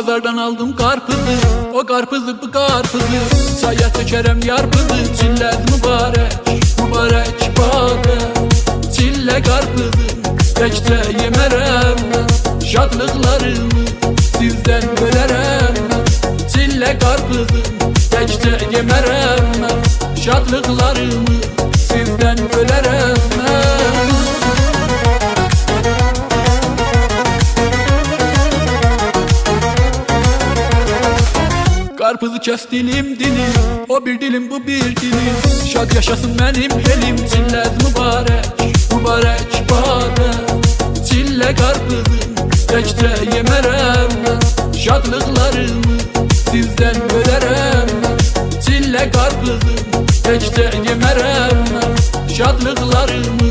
Pazardan aldım karpuzu, o karpuzu bu karpuzu çaya tökərəm yarpuzu. Çilləz mübarək, mübarək badə. Çillə karpuzum təkcə yemərəm mən, şadlıqlarımı sizdən bölərəm mən. Çillə karpuzum təkcə yemərəm mən, şadlıqlarımı sizdən bölərəm mən. Karpuzu kes dilim dilim, o bir dilim bu bir dilim. Şad yaşasın benim elim. Çilləz mübarək, mübarək badə. Çillə karpuzum təkcə yemərəm mən, şadlıqlarımı sizdən bölərəm mən. Çillə karpuzum təkcə yemərəm mən, şadlıqlarımı